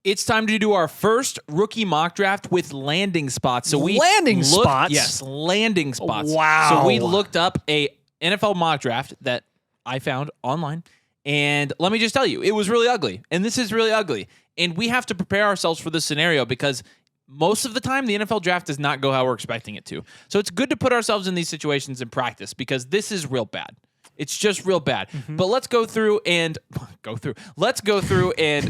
It's time to do our first rookie mock draft with landing spots. So spots? Yes, landing spots. Wow. So we looked up a NFL mock draft that I found online. And let me just tell you, it was really ugly. And this is really ugly. And we have to prepare ourselves for this scenario because most of the time, the NFL draft does not go how we're expecting it to. So it's good to put ourselves in these situations in practice because this is real bad. It's just real bad. But let's go through and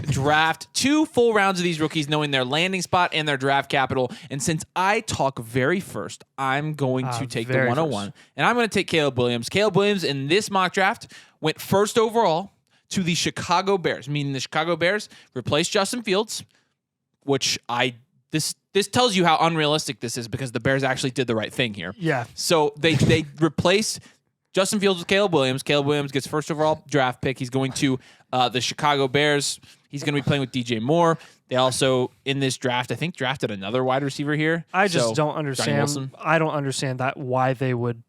draft 2 full rounds of these rookies, knowing their landing spot and their draft capital. And since I talk very first, I'm going to take the 101, and I'm going to take Caleb Williams. Caleb Williams in this mock draft went first overall to the Chicago Bears, meaning the Chicago Bears replaced Justin Fields, which this tells you how unrealistic this is because the Bears actually did the right thing here. Yeah. So they replaced Justin Fields with Caleb Williams. Caleb Williams gets first overall draft pick. He's going to the Chicago Bears. He's going to be playing with DJ Moore. They also, in this draft, I think drafted another wide receiver here. I just don't understand. I don't understand why they would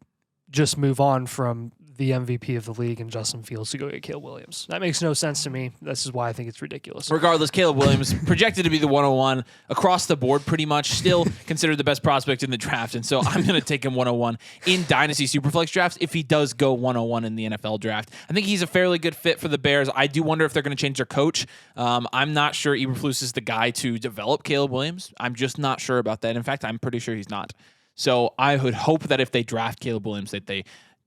just move on from the MVP of the league and Justin Fields to go get Caleb Williams. That makes no sense to me. This is why I think it's ridiculous. Regardless, Caleb Williams projected to be the 101 across the board pretty much, still considered the best prospect in the draft. And so I'm going to take him 101 in Dynasty Superflex drafts if he does go 101 in the NFL draft. I think he's a fairly good fit for the Bears. I do wonder if they're going to change their coach. I'm not sure Eberflus is the guy to develop Caleb Williams. I'm just not sure about that. In fact, I'm pretty sure he's not. So I would hope that if they draft Caleb Williams, that they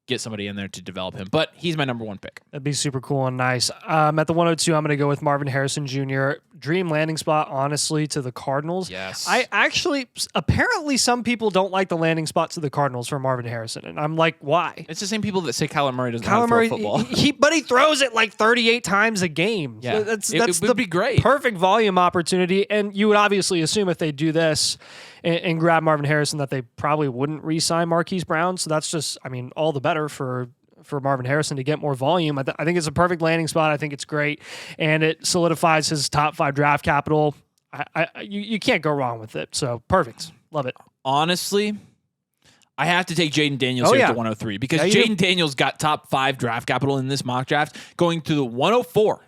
get somebody in there to develop him. But he's my number 1 pick. That'd be super cool and nice. At the 102, I'm going to go with Marvin Harrison Jr. Dream landing spot, honestly, to the Cardinals. Yes. Apparently some people don't like the landing spot to the Cardinals for Marvin Harrison. And I'm like, why? It's the same people that say Kyler Murray doesn't know how to throw football. But he throws it like 38 times a game. Yeah. It would be great. Perfect volume opportunity. And you would obviously assume if they do this and grab Marvin Harrison that they probably wouldn't re-sign Marquise Brown. So that's just, all the better for Marvin Harrison to get more volume. I think it's a perfect landing spot. I think it's great. And it solidifies his top 5 draft capital. You can't go wrong with it. So perfect. Love it. Honestly, I have to take Jaden Daniels here at the 103 because Jaden Daniels got top 5 draft capital in this mock draft going to the 104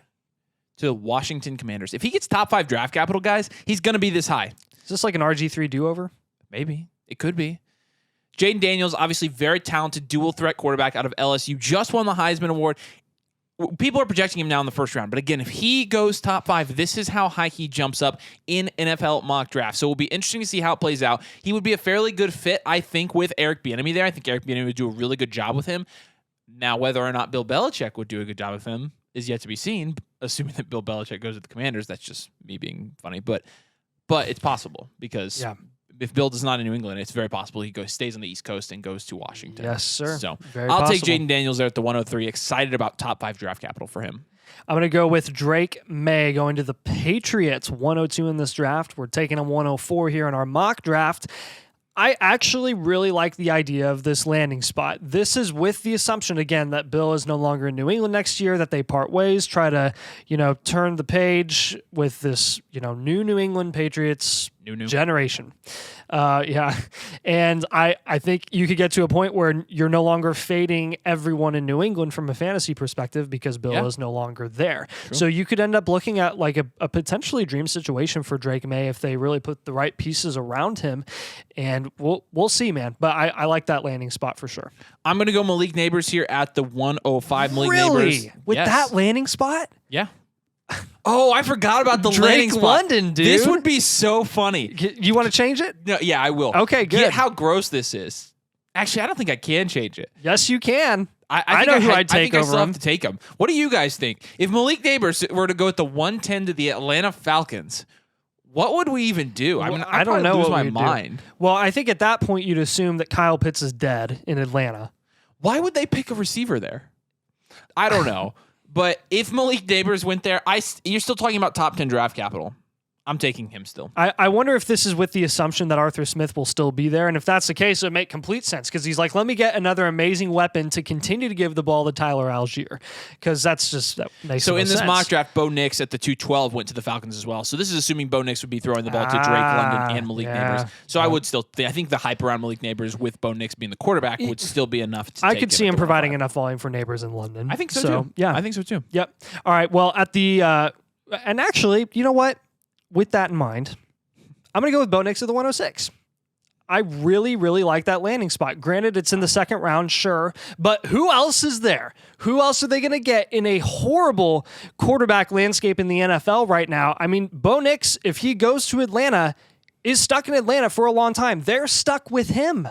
to the Washington Commanders. If he gets top 5 draft capital, guys, he's going to be this high. Is this like an RG3 do-over? Maybe. It could be. Jaden Daniels, obviously very talented dual threat quarterback out of LSU, just won the Heisman Award. People are projecting him now in the first round. But again, if he goes top 5, this is how high he jumps up in NFL mock draft. So it will be interesting to see how it plays out. He would be a fairly good fit, I think, with Eric Bieniemy there. I think Eric Bieniemy would do a really good job with him. Now, whether or not Bill Belichick would do a good job with him is yet to be seen, assuming that Bill Belichick goes with the Commanders. That's just me being funny. But it's possible because if Bill is not in New England, it's very possible he stays on the East Coast and goes to Washington. Yes, sir. So very I'll possible. take Jaden Daniels there at the 103. Excited about top 5 draft capital for him. I'm going to go with Drake May going to the Patriots, 102 in this draft. We're taking him 104 here in our mock draft. I actually really like the idea of this landing spot. This is with the assumption, again, that Bill is no longer in New England next year, that they part ways, try to, turn the page with this, new New England Patriots generation. And I think you could get to a point where you're no longer fading everyone in New England from a fantasy perspective because Bill is no longer there. True. So you could end up looking at like a potentially dream situation for Drake May if they really put the right pieces around him. And we'll see, man. But I like that landing spot for sure. I'm going to go Malik Neighbors here at the 105. Malik really? Neighbors. With that landing spot? Yeah. Oh, I forgot about the landing spot. London, dude. This would be so funny. You want to change it? No, yeah, I will. Okay, good. Get how gross this is. Actually, I don't think I can change it. Yes, you can. I know who I'd take I over still him. have to take him. What do you guys think? If Malik Neighbors were to go at the 110 to the Atlanta Falcons, what would we even do? I mean, I don't know. Lose what my we'd mind. Do. Well, I think at that point you'd assume that Kyle Pitts is dead in Atlanta. Why would they pick a receiver there? I don't know. But if Malik Neighbors went there, you're still talking about top 10 draft capital. I'm taking him still. I wonder if this is with the assumption that Arthur Smith will still be there. And if that's the case, it would make complete sense because he's like, let me get another amazing weapon to continue to give the ball to Tyler Algier because that makes so in this sense. mock draft, Bo Nix at the 212 went to the Falcons as well. So this is assuming Bo Nix would be throwing the ball to Drake London and Malik Neighbors. So I would still I think the hype around Malik Neighbors with Bo Nix being the quarterback would still be enough to I take could see him providing enough volume for Neighbors in London. I think so too. Yeah. I think so too. Yep. All right. Well, at the and actually, you know what? with that in mind, I'm going to go with Bo Nix at the 106. I really, really like that landing spot. Granted, it's in the second round, sure, but who else is there? Who else are they going to get in a horrible quarterback landscape in the NFL right now? I mean, Bo Nix, if he goes to Atlanta, is stuck in Atlanta for a long time. They're stuck with him.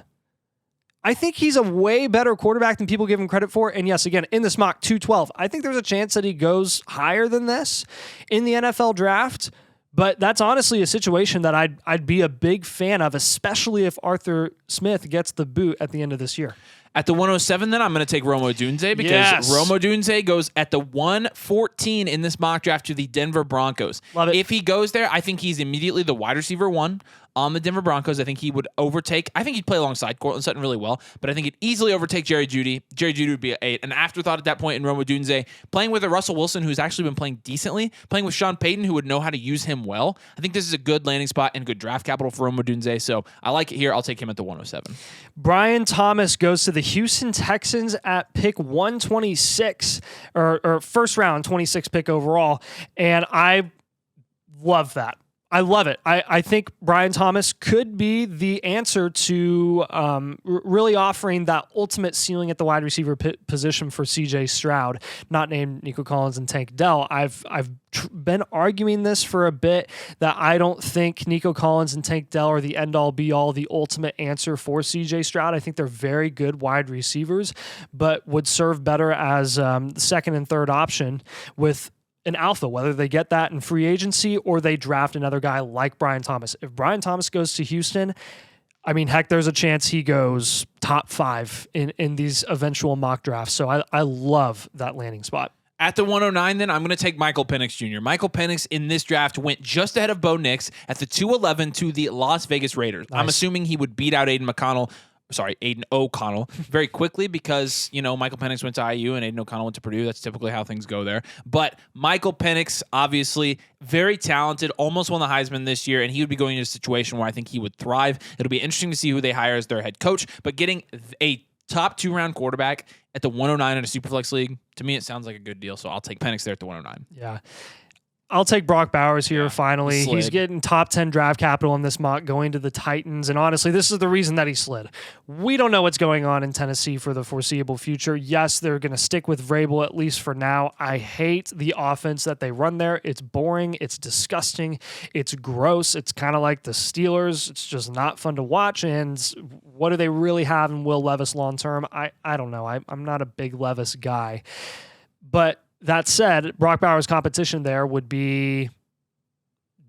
I think he's a way better quarterback than people give him credit for. And yes, again, in this mock 212, I think there's a chance that he goes higher than this in the NFL draft. But that's honestly a situation that I'd be a big fan of, especially if Arthur Smith gets the boot at the end of this year. At the 107, then I'm going to take Rome Odunze because Rome Odunze goes at the 114 in this mock draft to the Denver Broncos. Love it. If he goes there, I think he's immediately the wide receiver 1 on the Denver Broncos. I think he would overtake. I think he'd play alongside Cortland Sutton really well, but I think he'd easily overtake Jerry Jeudy. Jerry Jeudy would be an afterthought at that point in Rome Odunze. Playing with a Russell Wilson who's actually been playing decently, playing with Sean Payton who would know how to use him well. I think this is a good landing spot and good draft capital for Rome Odunze, so I like it here. I'll take him at the 107. Brian Thomas goes to the Houston Texans at pick 126, or first round, 26 pick overall, and I love that. I love it. I think Brian Thomas could be the answer to really offering that ultimate ceiling at the wide receiver position for C.J. Stroud, not named Nico Collins and Tank Dell. I've been arguing this for a bit that I don't think Nico Collins and Tank Dell are the end-all, be-all, the ultimate answer for C.J. Stroud. I think they're very good wide receivers, but would serve better as the second and third option with an alpha, whether they get that in free agency or they draft another guy like Brian Thomas. If Brian Thomas goes to Houston, I mean, heck, there's a chance he goes top 5 in these eventual mock drafts. So I love that landing spot. At the 109, then, I'm going to take Michael Penix Jr. Michael Penix in this draft went just ahead of Bo Nix at the 211 to the Las Vegas Raiders. Nice. I'm assuming he would beat out Aiden O'Connell very quickly because, Michael Penix went to IU and Aiden O'Connell went to Purdue. That's typically how things go there. But Michael Penix, obviously, very talented, almost won the Heisman this year, and he would be going into a situation where I think he would thrive. It'll be interesting to see who they hire as their head coach, but getting a top 2-round quarterback at the 109 in a Superflex league, to me, it sounds like a good deal, so I'll take Penix there at the 109. Yeah. I'll take Brock Bowers here finally. Slid. He's getting top 10 draft capital in this mock going to the Titans. And honestly, this is the reason that he slid. We don't know what's going on in Tennessee for the foreseeable future. Yes, they're going to stick with Vrabel at least for now. I hate the offense that they run there. It's boring. It's disgusting. It's gross. It's kind of like the Steelers. It's just not fun to watch. And what do they really have in Will Levis long term? I don't know. I'm not a big Levis guy. But that said, Brock Bowers' competition there would be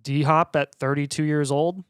D-Hop at 32 years old,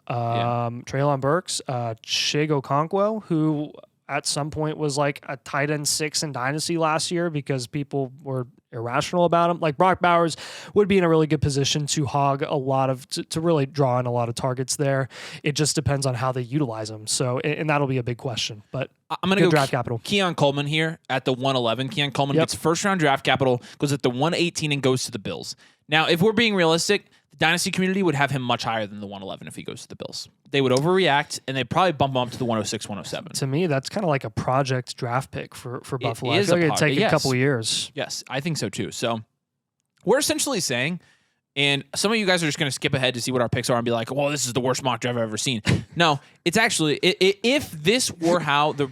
Treylon Burks, Chig Okonkwo, who at some point was like a tight end 6 in Dynasty last year because people were irrational about him. Like Brock Bowers would be in a really good position to hog a lot of, to really draw in a lot of targets there. It just depends on how they utilize him. So, and that'll be a big question, but I'm going to go draft capital. Keon Coleman here at the 111. Keon Coleman gets first round draft capital, goes at the 118 and goes to the Bills. Now, if we're being realistic, the Dynasty community would have him much higher than the 111 if he goes to the Bills. They would overreact, and they'd probably bump him up to the 106, 107. To me, that's kind of like a project draft pick for Buffalo. I feel like it'd take a couple years. Yes, I think so too. So we're essentially saying, and some of you guys are just going to skip ahead to see what our picks are and be like, well, this is the worst mock draft I've ever seen. No, it's actually, if this were how the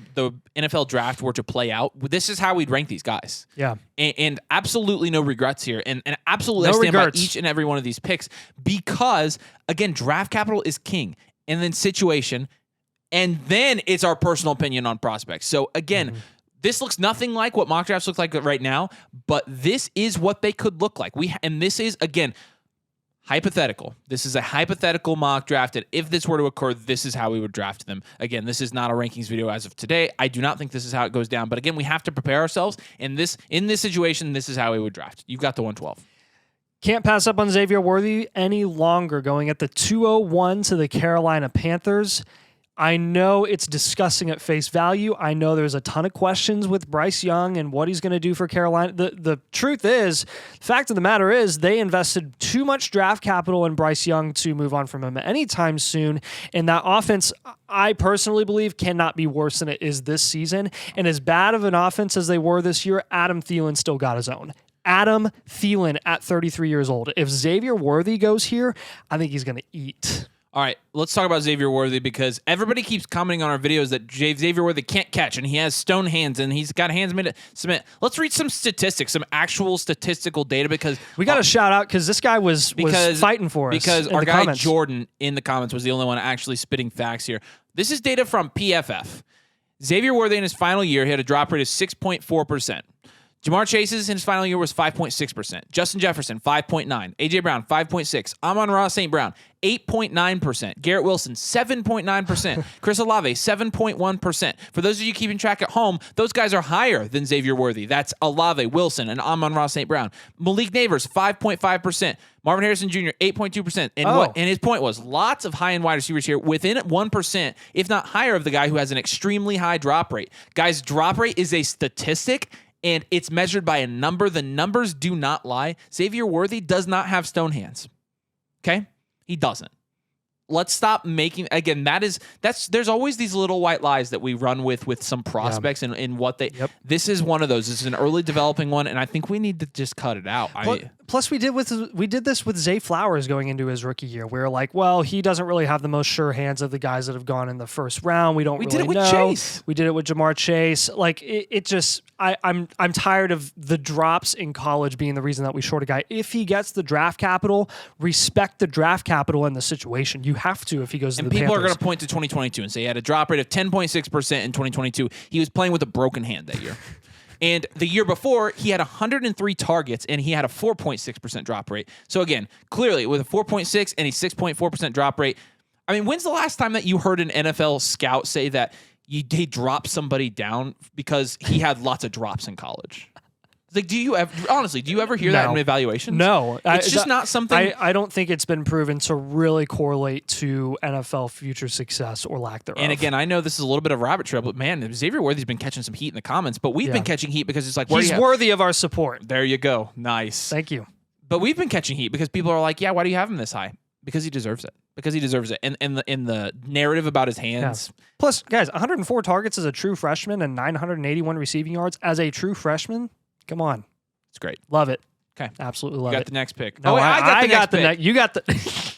NFL draft were to play out, this is how we'd rank these guys. Yeah. And absolutely no regrets here. And absolutely no I stand regrets by each and every one of these picks because, again, draft capital is king. And then situation, and then it's our personal opinion on prospects. So, again, this looks nothing like what mock drafts look like right now, but this is what they could look like. And this is, again, hypothetical. This is a hypothetical mock draft, and if this were to occur, this is how we would draft them. Again, this is not a rankings video as of today. I do not think this is how it goes down, but again, we have to prepare ourselves. In this situation, this is how we would draft. You've got the 112. Can't pass up on Xavier Worthy any longer, going at the 201 to the Carolina Panthers. I know it's disgusting at face value. I know there's a ton of questions with Bryce Young and what he's going to do for Carolina. The truth is, the fact of the matter is, they invested too much draft capital in Bryce Young to move on from him anytime soon. And that offense, I personally believe, cannot be worse than it is this season. And as bad of an offense as they were this year, Adam Thielen still got his own. Adam Thielen at 33 years old. If Xavier Worthy goes here, I think he's going to eat. All right, let's talk about Xavier Worthy because everybody keeps commenting on our videos that Xavier Worthy can't catch and he has stone hands and he's got hands made of cement. Let's read some statistics, some actual statistical data because we got to shout out because this guy was fighting for us. Because in our the guy comments. Jordan in the comments was the only one actually spitting facts here. This is data from PFF. Xavier Worthy in his final year, he had a drop rate of 6.4%. Jamar Chase's in his final year was 5.6%. Justin Jefferson, 5.9%. A.J. Brown, 5.6%. Amon-Ra St. Brown, 8.9%. Garrett Wilson, 7.9%. Chris Olave, 7.1%. For those of you keeping track at home, those guys are higher than Xavier Worthy. That's Olave, Wilson, and Amon-Ra St. Brown. Malik Neighbors, 5.5%. Marvin Harrison Jr., 8.2%. And his point was lots of high-end wide receivers here within 1%, if not higher, of the guy who has an extremely high drop rate. Guys, drop rate is a statistic, and it's measured by a number. The numbers do not lie. Xavier Worthy does not have stone hands. Okay? He doesn't. Let's stop making, again, there's always these little white lies that we run with some prospects and what they, this is one of those. This is an early developing one, and I think we need to just cut it out. Plus, we did this with Zay Flowers going into his rookie year. We were like, well, he doesn't really have the most sure hands of the guys that have gone in the first round. We did it with Chase. We did it with Jamar Chase. Like it just, I'm tired of the drops in college being the reason that we short a guy. If he gets the draft capital, respect the draft capital and the situation. You have to if he goes to the Panthers. And people are going to point to 2022 and say he had a drop rate of 10.6% in 2022. He was playing with a broken hand that year. And the year before, he had 103 targets, and he had a 4.6% drop rate. So again, clearly, with a 4.6 and a 6.4% drop rate, I mean, when's the last time that you heard an NFL scout say that they dropped somebody down because he had lots of drops in college? Like, do you ever hear that in evaluations? No. It's just not something. I don't think it's been proven to really correlate to NFL future success or lack thereof. And again, I know this is a little bit of a rabbit trail, but man, Xavier Worthy's been catching some heat in the comments, but we've been catching heat because it's like, he's worthy of our support. There you go. Nice. Thank you. But we've been catching heat because people are like, yeah, why do you have him this high? Because he deserves it. Because he deserves it. And in the narrative about his hands. Yeah. Plus, guys, 104 targets as a true freshman and 981 receiving yards as a true freshman. Come on. It's great. Love it. Okay. Absolutely love it. it. Got the next pick. No, I got the next pick. You got the...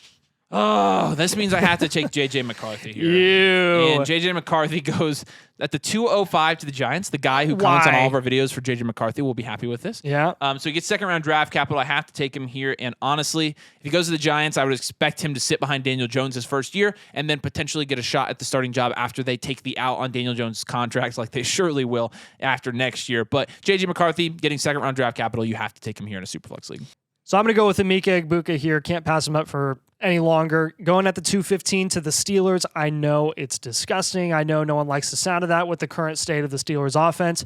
Oh, this means I have to take J.J. McCarthy here. And J.J. McCarthy goes at the 205 to the Giants. The guy who comments on all of our videos for J.J. McCarthy will be happy with this. Yeah. So he gets second-round draft capital. I have to take him here. And honestly, if he goes to the Giants, I would expect him to sit behind Daniel Jones his first year and then potentially get a shot at the starting job after they take the out on Daniel Jones' contracts like they surely will after next year. But J.J. McCarthy getting second-round draft capital, you have to take him here in a Superflex league. So I'm going to go with Emeka Egbuka here. Can't pass him up for any longer. Going at the 215 to the Steelers. I know it's disgusting. I know no one likes the sound of that with the current state of the Steelers offense.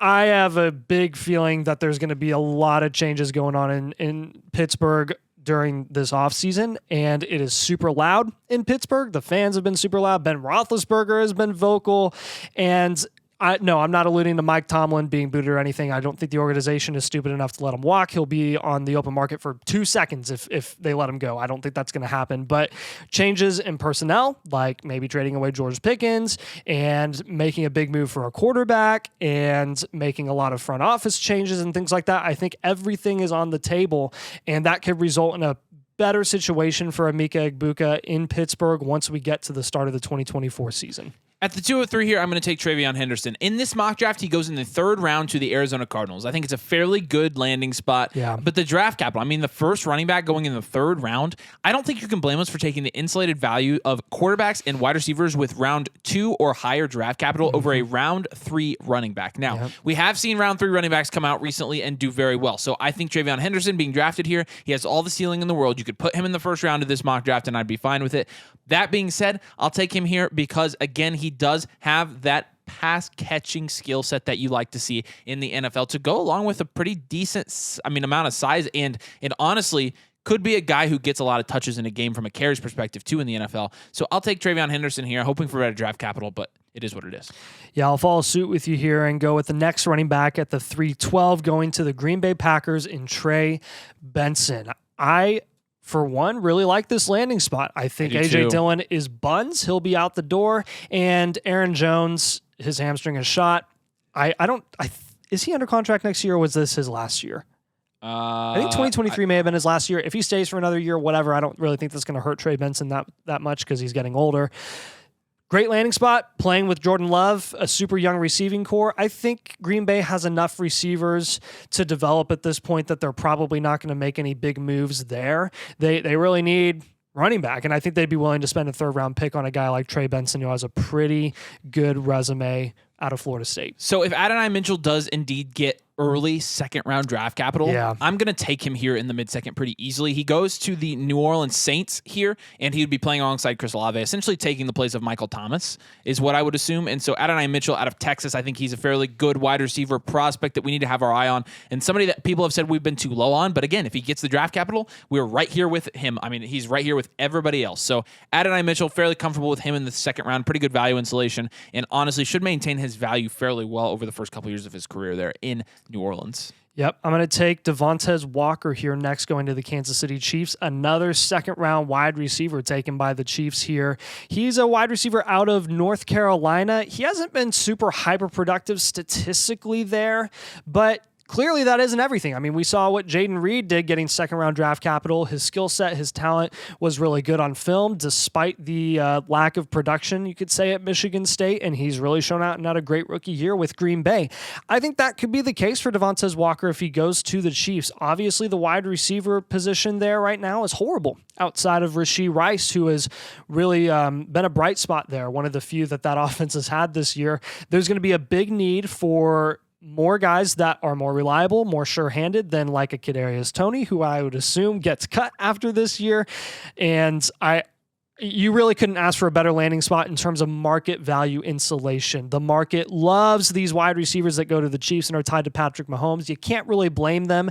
I have a big feeling that there's going to be a lot of changes going on in Pittsburgh during this offseason, and it is super loud in Pittsburgh. The fans have been super loud. Ben Roethlisberger has been vocal, and no, I'm not alluding to Mike Tomlin being booted or anything. I don't think the organization is stupid enough to let him walk. He'll be on the open market for 2 seconds if they let him go. I don't think that's going to happen. But changes in personnel, like maybe trading away George Pickens and making a big move for a quarterback and making a lot of front office changes and things like that, I think everything is on the table, and that could result in a better situation for Emeka Egbuka in Pittsburgh once we get to the start of the 2024 season. At the 203 here, I'm going to take TreVeyon Henderson. In this mock draft, he goes in the third round to the Arizona Cardinals. I think it's a fairly good landing spot. Yeah. But the draft capital, I mean, the first running back going in the third round, I don't think you can blame us for taking the insulated value of quarterbacks and wide receivers with round 2 or higher draft capital over a round 3 running back. Now, we have seen round 3 running backs come out recently and do very well. So I think TreVeyon Henderson being drafted here, he has all the ceiling in the world. You could put him in the first round of this mock draft and I'd be fine with it. That being said, I'll take him here because, again, he does have that pass-catching skill set that you like to see in the NFL to go along with a pretty decent, amount of size and honestly could be a guy who gets a lot of touches in a game from a carries perspective too in the NFL. So I'll take TreVeyon Henderson here, hoping for better draft capital, but it is what it is. Yeah, I'll follow suit with you here and go with the next running back at the 312, going to the Green Bay Packers in Trey Benson. I, for one, really like this landing spot. I think A.J. Dillon is buns. He'll be out the door. And Aaron Jones, his hamstring is shot. Is he under contract next year, or was this his last year? I think 2023 may have been his last year. If he stays for another year, whatever, I don't really think that's going to hurt Trey Benson that much because he's getting older. Great landing spot, playing with Jordan Love, a super young receiving core. I think Green Bay has enough receivers to develop at this point that they're probably not going to make any big moves there. They really need running back, and I think they'd be willing to spend a third-round pick on a guy like Trey Benson, who has a pretty good resume out of Florida State. So if Adonai Mitchell does indeed get early second-round draft capital, I'm going to take him here in the mid-second pretty easily. He goes to the New Orleans Saints here, and he would be playing alongside Chris Olave, essentially taking the place of Michael Thomas, is what I would assume. And so Adonai Mitchell out of Texas, I think he's a fairly good wide receiver prospect that we need to have our eye on, and somebody that people have said we've been too low on. But again, if he gets the draft capital, we're right here with him. I mean, he's right here with everybody else. So Adonai Mitchell, fairly comfortable with him in the second round, pretty good value insulation, and honestly should maintain his value fairly well over the first couple years of his career there in New Orleans. Yep, I'm going to take Devontae Walker here next, going to the Kansas City Chiefs. Another second-round wide receiver taken by the Chiefs here. He's a wide receiver out of North Carolina. He hasn't been super hyper-productive statistically there, but clearly that isn't everything. I mean, we saw what Jaden Reed did getting second-round draft capital. His skill set, his talent was really good on film, despite the lack of production, you could say, at Michigan State, and he's really shown out and had a great rookie year with Green Bay. I think that could be the case for Devontae Walker if he goes to the Chiefs. Obviously, the wide receiver position there right now is horrible, outside of Rashee Rice, who has really been a bright spot there, one of the few that offense has had this year. There's going to be a big need for more guys that are more reliable, more sure-handed than like a Kadarius Toney, who I would assume gets cut after this year. And you really couldn't ask for a better landing spot in terms of market value insulation. The market loves these wide receivers that go to the Chiefs and are tied to Patrick Mahomes. You can't really blame them.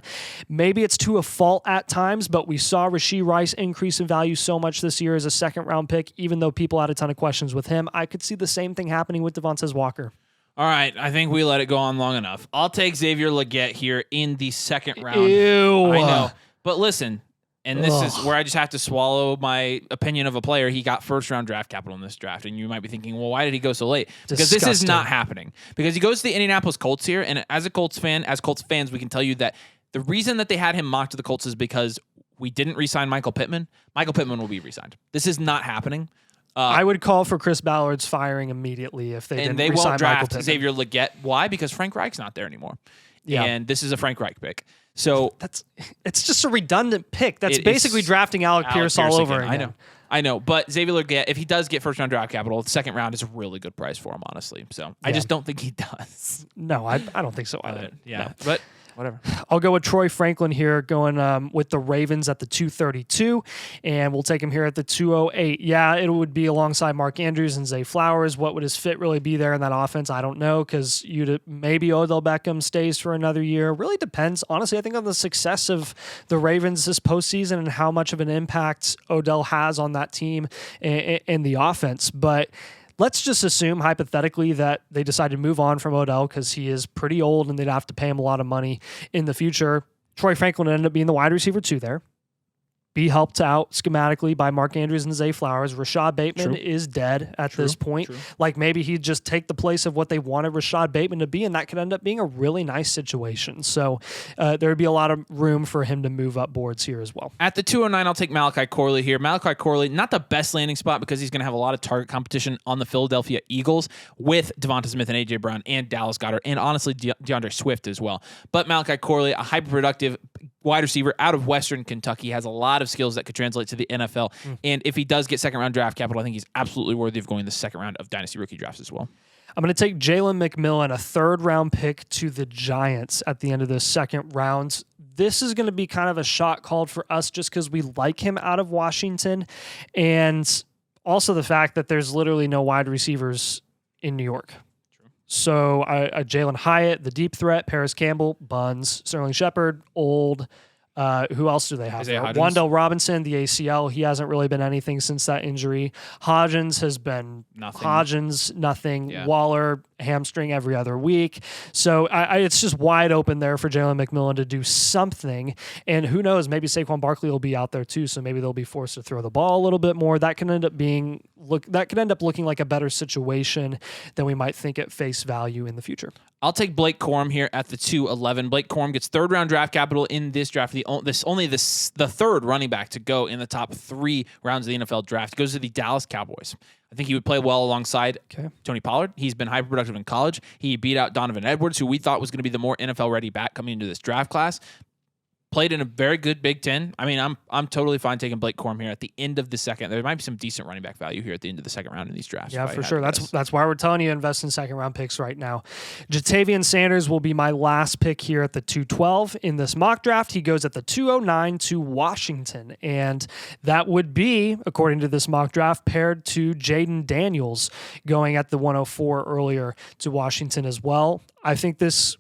Maybe it's to a fault at times, but we saw Rashee Rice increase in value so much this year as a second-round pick, even though people had a ton of questions with him. I could see the same thing happening with Devontae Walker. All right, I think we let it go on long enough. I'll take Xavier Legette here in the second round. Ew. I know. But listen, and this is where I just have to swallow my opinion of a player. He got first-round draft capital in this draft, and you might be thinking, well, why did he go so late? Because this is not happening. Because he goes to the Indianapolis Colts here, and as a Colts fan, as Colts fans, we can tell you that the reason that they had him mocked to the Colts is because we didn't re-sign Michael Pittman. Michael Pittman will be re-signed. This is not happening. I would call for Chris Ballard's firing immediately if they didn't re-sign Michael Pittman. And they won't draft Xavier Legette. Why? Because Frank Reich's not there anymore. Yeah. And this is a Frank Reich pick. So it's just a redundant pick. That's basically drafting Alec Pierce all over again. I know. But Xavier Legette, if he does get first-round draft capital, the second round is a really good price for him, honestly. So I just don't think he does. No, I don't think so either. Yeah. No. But whatever. I'll go with Troy Franklin here, going with the Ravens at the 232, and we'll take him here at the 208. Yeah, it would be alongside Mark Andrews and Zay Flowers. What would his fit really be there in that offense? I don't know, because maybe Odell Beckham stays for another year. Really depends, honestly, I think, on the success of the Ravens this postseason and how much of an impact Odell has on that team and the offense. But let's just assume, hypothetically, that they decide to move on from Odell because he is pretty old and they'd have to pay him a lot of money in the future. Troy Franklin ended up being the wide receiver 2 there. Be helped out schematically by Mark Andrews and Zay Flowers. Rashad Bateman is dead at this point. Like, maybe he'd just take the place of what they wanted Rashad Bateman to be, and that could end up being a really nice situation. So there would be a lot of room for him to move up boards here as well. At the 209, I'll take Malachi Corley here. Malachi Corley, not the best landing spot because he's going to have a lot of target competition on the Philadelphia Eagles with Devonta Smith and A.J. Brown and Dallas Goedert, and honestly DeAndre Swift as well. But Malachi Corley, a hyper-productive wide receiver out of Western Kentucky, has a lot of skills that could translate to the NFL. And if he does get second-round draft capital, I think he's absolutely worthy of going the second round of Dynasty rookie drafts as well. I'm going to take Jalen McMillan, a third-round pick to the Giants at the end of the second round. This is going to be kind of a shot called for us just because we like him out of Washington, and also the fact that there's literally no wide receivers in New York. So Jalen Hyatt, the deep threat, Paris Campbell, Buns, Sterling Shepard, old. Who else do they have? Wan'Dale Robinson, the ACL. He hasn't really been anything since that injury. Hodgins has been nothing. Yeah. Waller, hamstring every other week. So it's just wide open there for Jalen McMillan to do something. And who knows, maybe Saquon Barkley will be out there too. So maybe they'll be forced to throw the ball a little bit more. That can end up looking like a better situation than we might think at face value in the future. I'll take Blake Corum here at the 211. Blake Corum gets third-round draft capital in this draft. The third running back to go in the top 3 rounds of the NFL draft. He goes to the Dallas Cowboys. I think he would play well alongside Tony Pollard. He's been hyper-productive in college. He beat out Donovan Edwards, who we thought was going to be the more NFL-ready back coming into this draft class. Played in a very good Big Ten. I mean, I'm totally fine taking Blake Corum here at the end of the second. There might be some decent running back value here at the end of the second round in these drafts. Yeah, for sure. That's why we're telling you to invest in second round picks right now. Jatavian Sanders will be my last pick here at the 212 in this mock draft. He goes at the 209 to Washington, and that would be, according to this mock draft, paired to Jaden Daniels going at the 104 earlier to Washington as well. I think this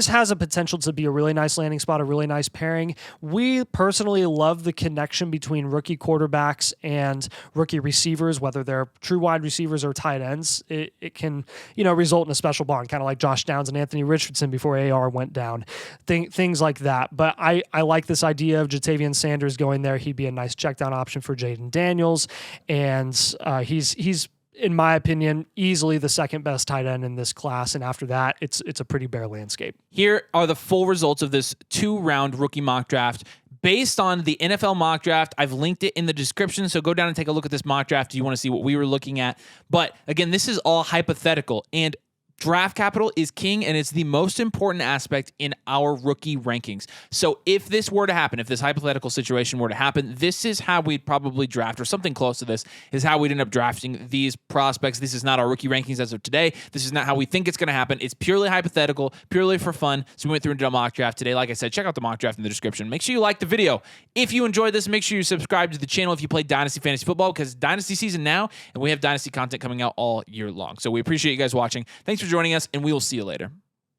has a potential to be a really nice landing spot, a really nice pairing. We personally love the connection between rookie quarterbacks and rookie receivers, whether they're true wide receivers or tight ends. It can, result in a special bond, kind of like Josh Downs and Anthony Richardson before AR went down, things like that. But I like this idea of Jatavian Sanders going there. He'd be a nice check down option for Jaden Daniels, and he's in my opinion, easily the second best tight end in this class. And after that, it's a pretty bare landscape. Here are the full results of this 2-round rookie mock draft. Based on the NFL mock draft, I've linked it in the description, so go down and take a look at this mock draft if you want to see what we were looking at. But again, this is all hypothetical, and draft capital is king, and it's the most important aspect in our rookie rankings. So if this were to happen, if this hypothetical situation were to happen, this is how we'd probably draft, or something close to this is how we'd end up drafting these prospects. This is not our rookie rankings as of today. This is not how we think it's going to happen. It's purely hypothetical, purely for fun. So we went through and did a mock draft today. Like I said, check out the mock draft in the description. Make sure you like the video. If you enjoyed this, make sure you subscribe to the channel if you play Dynasty Fantasy Football, because Dynasty season now, and we have Dynasty content coming out all year long. So we appreciate you guys watching. Thanks for joining us, and we will see you later.